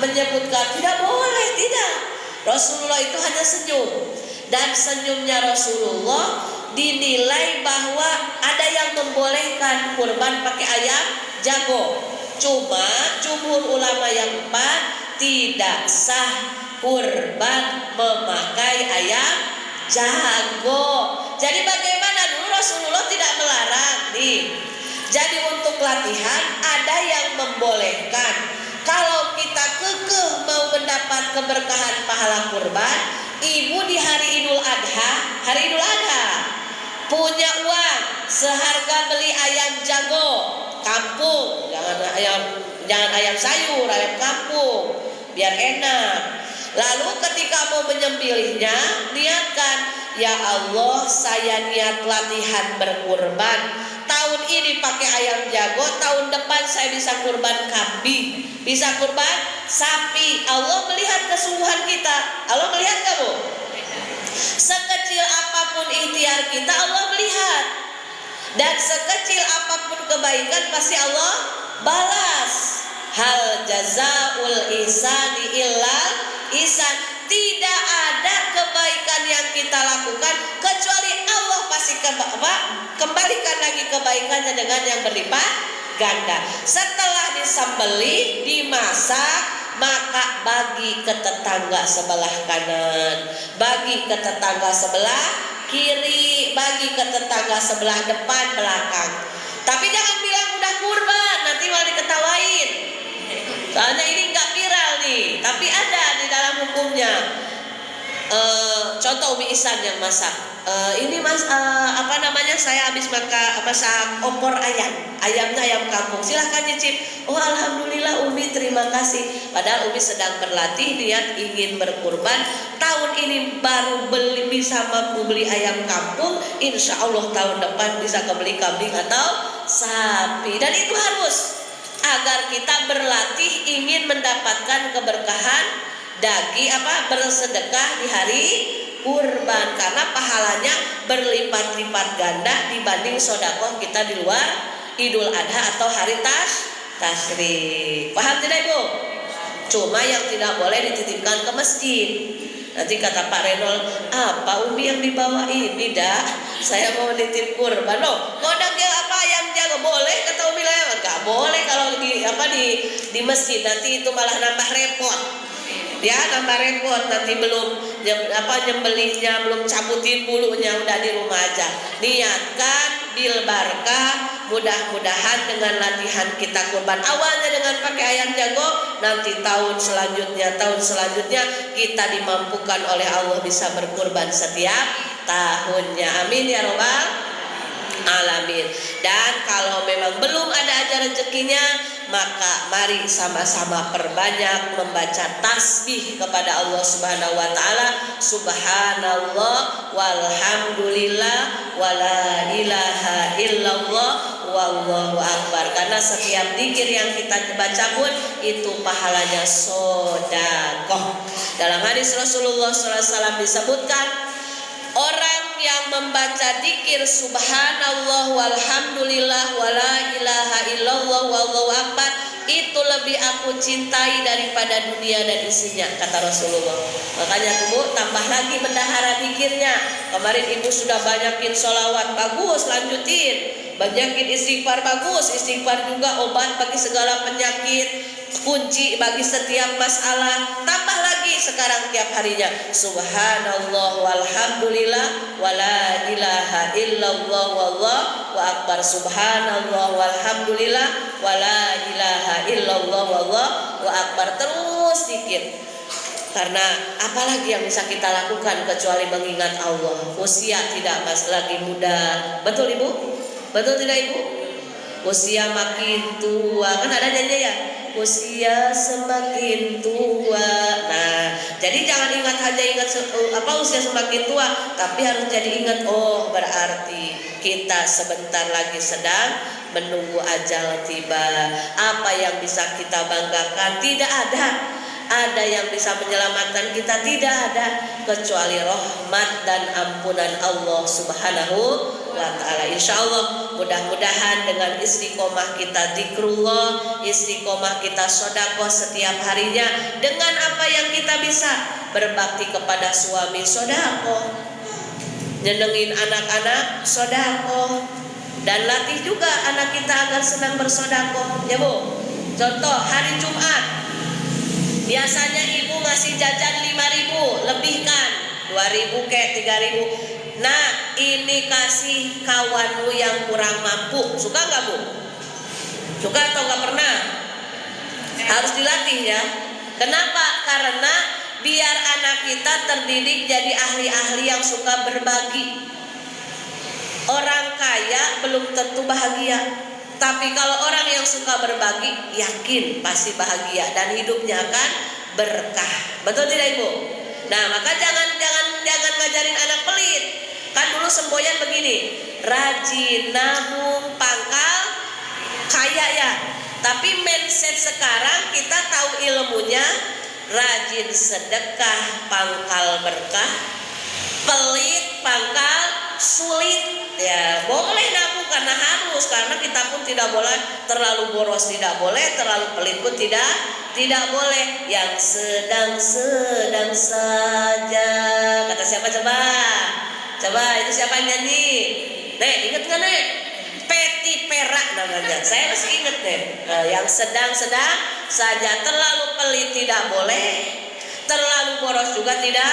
menyebutkan tidak boleh, tidak. Rasulullah itu hanya senyum. Dan senyumnya Rasulullah dinilai bahwa ada yang membolehkan kurban pakai ayam jago. Cuma jumhur ulama yang 4 tidak sah kurban memakai ayam jago. Jadi bagaimana dulu Rasulullah tidak melarang nih. Jadi untuk latihan ada yang membolehkan. Kalau kita kekeh mau mendapat keberkahan pahala kurban, ibu di hari Idul Adha punya uang seharga beli ayam jago kampung, jangan ayam sayur, ayam kampung, biar enak. Lalu ketika mau menyembelihnya, niatkan, ya Allah saya niat latihan berkurban. Tahun ini pakai ayam jago, tahun depan saya bisa kurban kambing, bisa kurban sapi. Allah melihat kesungguhan kita. Allah melihat gak Bu? Sekecil apapun ikhtiar kita Allah melihat. Dan sekecil apapun kebaikan pasti Allah balas. Hal jazaul ihsani illal ihsan. Tidak ada kebaikan yang kita lakukan kecuali Allah pasti kembalikan lagi kebaikannya dengan yang berlipat ganda. Setelah disembelih, dimasak, maka bagi ke tetangga sebelah kanan, bagi ke tetangga sebelah kiri, bagi ke tetangga sebelah depan belakang. Tapi jangan bilang udah kurban, nanti malah diketawain. Soalnya ini nggak viral nih, tapi ada di dalam hukumnya. Contoh Umi Ihsan yang masak. Ini saya habis masak opor ayamnya ayam kampung. Silahkan nyicip. Oh alhamdulillah Umi terima kasih. Padahal Umi sedang berlatih niat ingin berkurban. Tahun ini baru bisa mampu beli ayam kampung. Insya Allah tahun depan bisa kebeli kambing atau sapi. Dan itu harus agar kita berlatih ingin mendapatkan keberkahan bersedekah di hari kurban, karena pahalanya berlipat-lipat ganda dibanding sedekah kita di luar Idul Adha atau hari tasyrik. Paham tidak Ibu? Cuma yang tidak boleh dititipkan ke masjid. Nanti kata Pak Renol, apa Umi yang dibawa ini dah? Saya mau nitip kurban. Loh, kodaknya apa yang jago boleh? Kata Umi lewat, nggak boleh kalau di masjid, nanti itu malah nambah repot. Ya nambah repot, nanti belum nyembelihnya, belum cabutin bulunya, udah di rumah aja. Niatkan bil barkah, mudah-mudahan dengan latihan kita kurban awalnya dengan pakai ayam jago, nanti tahun selanjutnya kita dimampukan oleh Allah bisa berkurban setiap tahunnya. Amin ya robbal alamin. Dan kalau memang belum ada aja rezekinya, maka mari sama-sama perbanyak membaca tasbih kepada Allah Subhanahu wa taala. Subhanallah walhamdulillah wala ilaha illallah wallahu akbar. Karena setiap zikir yang kita baca pun itu pahalanya sedekah. Dalam hadis Rasulullah SAW disebutkan, orang yang membaca zikir subhanallah walhamdulillah wala ilaha illallah wallahu akbar itu lebih aku cintai daripada dunia dan isinya, kata Rasulullah. Makanya Bu, tambah lagi bendahara zikirnya. Kemarin Ibu sudah banyakin sholawat, bagus, lanjutin. Banyakin istighfar, bagus. Istighfar juga obat bagi segala penyakit, kunci bagi setiap masalah. Tambah lagi sekarang tiap harinya subhanallah walhamdulillah wala ilaha illallah wallahu akbar. Subhanallah walhamdulillah wala ilaha illallah wallahu akbar. Terus dikit. Karena apalagi yang bisa kita lakukan kecuali mengingat Allah. Usia tidak lagi muda. Betul Ibu? Betul tidak Ibu? Usia makin tua, kan ada nyanyi ya, usia semakin tua. Nah, jadi jangan ingat usia semakin tua, tapi harus jadi ingat, oh berarti kita sebentar lagi sedang menunggu ajal tiba. Apa yang bisa kita banggakan? Tidak ada. Ada yang bisa menyelamatkan kita? Tidak ada, kecuali rahmat dan ampunan Allah Subhanahu wa ta'ala. Insya Allah mudah-mudahan dengan istiqomah kita zikrullah, istiqomah kita sedekah setiap harinya, dengan apa yang kita bisa, berbakti kepada suami sedekah, nyenengin anak-anak sedekah, dan latih juga anak kita agar senang bersedekah ya Bu. Contoh hari Jumat, biasanya ibu ngasih jajan 5.000, lebihkan 2.000 kayak 3.000. Nah, ini kasih kawanmu yang kurang mampu. Suka nggak Bu? Suka atau nggak pernah? Harus dilatih ya. Kenapa? Karena biar anak kita terdidik jadi ahli-ahli yang suka berbagi. Orang kaya belum tentu bahagia, tapi kalau orang yang suka berbagi, yakin pasti bahagia dan hidupnya akan berkah. Betul tidak Ibu? Nah, maka jangan ngajarin anak pelit. Kan dulu semboyan begini, rajin nabung pangkal kaya ya. Tapi mindset sekarang kita tahu ilmunya, rajin sedekah pangkal berkah, pelit pangkal sulit. Ya, boleh nabung karena harus, karena kita pun tidak boleh terlalu boros, tidak boleh terlalu pelit pun tidak boleh. Yang sedang saja. Kata siapa coba? Coba itu siapa yang nyanyi? Nek, inget nggak Nek? Peti Perak namanya. Saya masih inget Nek. Yang sedang saja. Terlalu pelit tidak boleh, terlalu boros juga tidak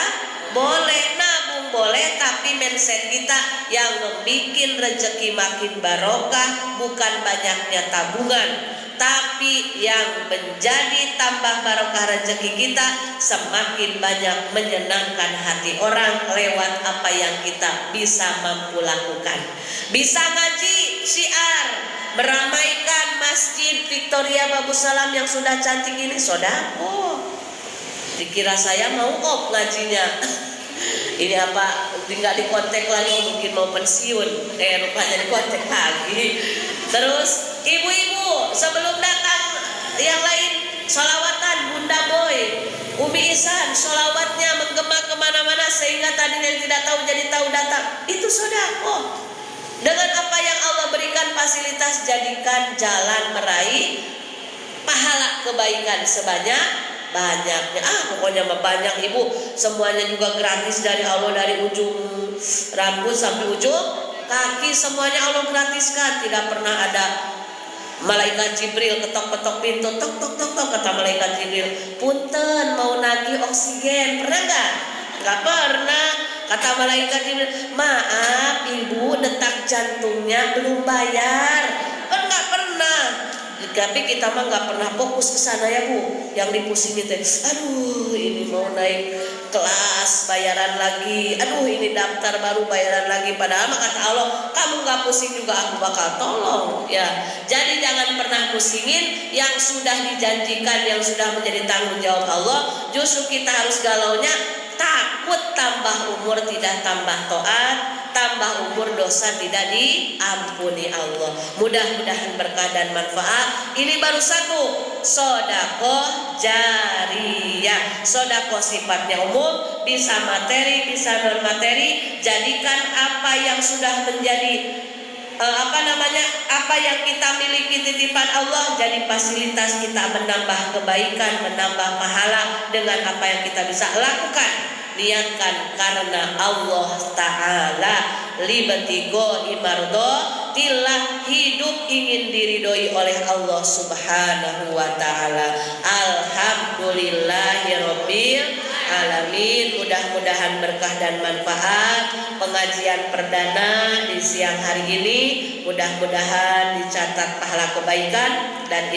boleh. Nabung boleh, tapi mindset kita yang membikin rezeki makin barokah bukan banyaknya tabungan, tapi yang menjadi tambah barokah rezeki kita semakin banyak menyenangkan hati orang lewat apa yang kita bisa mampu lakukan. Bisa ngaji syiar, meramaikan masjid Victoria Babussalam yang sudah cantik ini, sedekah. Dikira saya mau ngajinya. Ini apa, tinggal dikontak lagi, mungkin mau pensiun, rupanya dikontak lagi. Terus ibu-ibu sebelum datang yang lain sholawatan, Bunda Boy, Umi Isan sholawatnya menggema kemana-mana sehingga tadi yang tidak tahu jadi tahu datang. Itu sedekah. Dengan apa yang Allah berikan fasilitas, jadikan jalan meraih pahala kebaikan sebanyak banyaknya. Pokoknya banyak Ibu, semuanya juga gratis dari Allah, dari ujung rambut sampai ujung kaki semuanya Allah gratiskan. Tidak pernah ada Malaikat Jibril ketok-ketok pintu, tok tok tok tok, kata malaikat Jibril, punten mau nagih oksigen, pernah nggak? Nggak pernah. Kata malaikat Jibril, maaf ibu, detak jantungnya belum bayar. Kan nggak pernah. Tapi kita mah nggak pernah fokus ke sana ya Bu. Yang dipusingin teh, aduh ini mau naik kelas bayaran lagi, aduh ini daftar baru bayaran lagi. Padahal mah kata Allah, kamu nggak pusing juga aku bakal tolong ya. Jadi jangan pernah pusingin yang sudah dijanjikan, yang sudah menjadi tanggung jawab Allah. Justru kita harus galaunya takut tambah umur tidak tambah taat, tambah umur dosa tidak diampuni Allah. Mudah-mudahan berkah dan manfaat. Ini baru satu, sodakoh jariyah. Sodakoh sifatnya umum, bisa materi, bisa non materi. Jadikan apa yang sudah menjadi apa yang kita miliki titipan Allah jadi fasilitas kita menambah kebaikan, menambah pahala dengan apa yang kita bisa lakukan. Niatkan karena Allah Ta'ala, libatigo imardo, tilah hidup ingin diridhoi oleh Allah Subhanahu wa Ta'ala. Alhamdulillahirabbil alamin. Mudah-mudahan berkah dan manfaat pengajian perdana di siang hari ini. Mudah-mudahan dicatat pahala kebaikan dan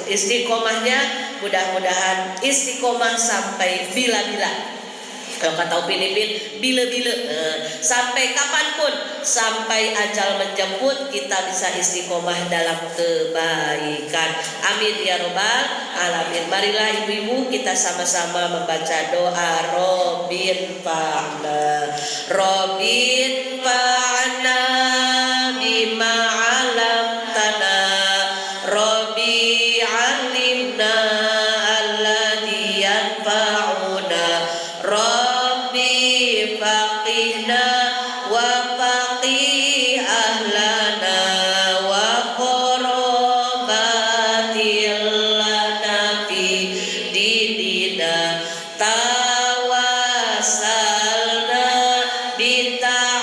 istiqomahnya. Mudah-mudahan istiqomah sampai bila-bila. Kalau kata Upin Ipin, bila-bila, sampai kapanpun, sampai ajal menjemput kita bisa istiqomah dalam kebaikan. Amin ya robbal alamin. Marilah ibu-ibu kita sama-sama membaca doa Robbin fa'na, Robbin fa'na bima 'allamtana, Robbi 'allimna alladzi yanfa'una, Rabbi faqihna wa faqih ahlana wa qarabatil lana fi dinina, tawassalna bita'alumi,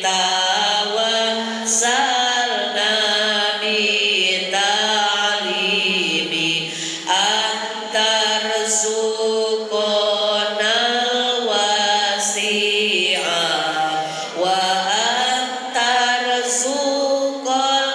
tawassalna bita'alimi, antarzuqonal wasi'ah wa antarzuqal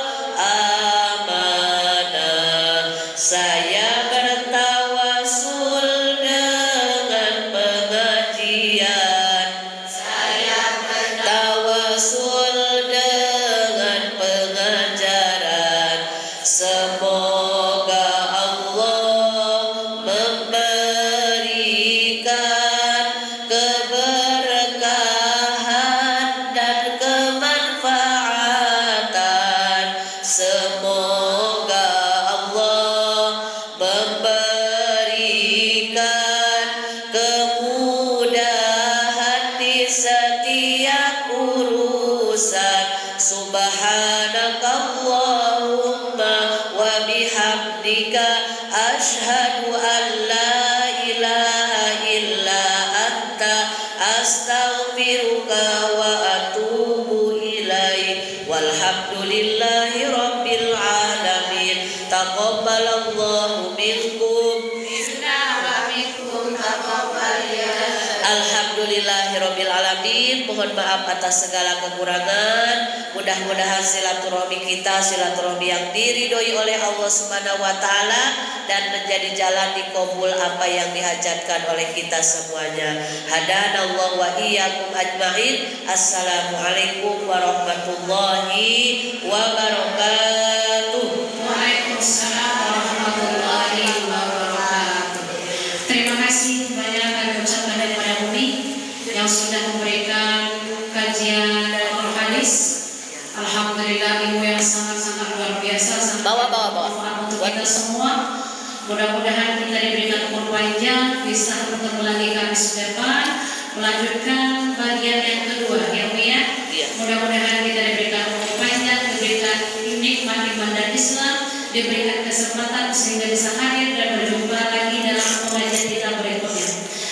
amanah. Saya bertawasul dengan pengajian, saya bertawasul dengan pengajaran. Semoga Allah memberikan keberkahan dan kemanfaatan. Semoga Allah memberikan kemudahan di setiap urusan. Subhanakallahumma wa bihamdika asyhadu an la ilaha illa anta astaghfiruka wa atubu ilaik. Walhamdulillahi rabbil alamin. Taqabbalallahu minkum Alhamdulillahirabbil alamin. Mohon maaf atas segala kekurangan. Mudah-mudahan silaturahmi kita silaturahmi yang diridhoi oleh Allah Subhanahu wa Ta'ala dan menjadi jalan dikabul apa yang dihajatkan oleh kita semuanya. Hadanallahu wa iyyakum ajmain. Assalamualaikum warahmatullahi wabarakatuh. Waalaikumsalam warahmatullahi wabarakatuh. Terima kasih banyak kami ucapkan daripada Umi yang sudah memberikan kajian Al Hadis. Alhamdulillah, ibu yang sangat-sangat luar biasa, sangat bermanfaat untuk kita semua. Mudah-mudahan kita diberikan umur panjang, bisa bertemu lagi Kamis depan, melanjutkan bagian yang kedua, ya Umi ya. Mudah-mudahan kita diberikan umur panjang, diberikan nikmat iman dan Islam, diberikan kesempatan sehingga bisa hadir dan berjumpa lagi dalam pengajian kita berikutnya.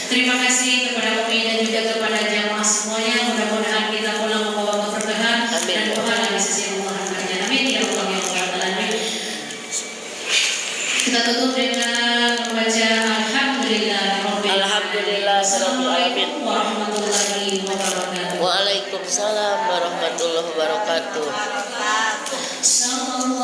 Terima kasih kepada Umi dan juga kepada jamaah semuanya. Mudah-mudahan kita pulang membawa keberkahan dan pahala di sisi Allah. Amin. Kita tutup dengan membaca Alhamdulillahirabbil Alhamdulillahirabbil alamin. warahmatullahi wabarakatuh. Waalaikumsalam warahmatullahi wabarakatuh.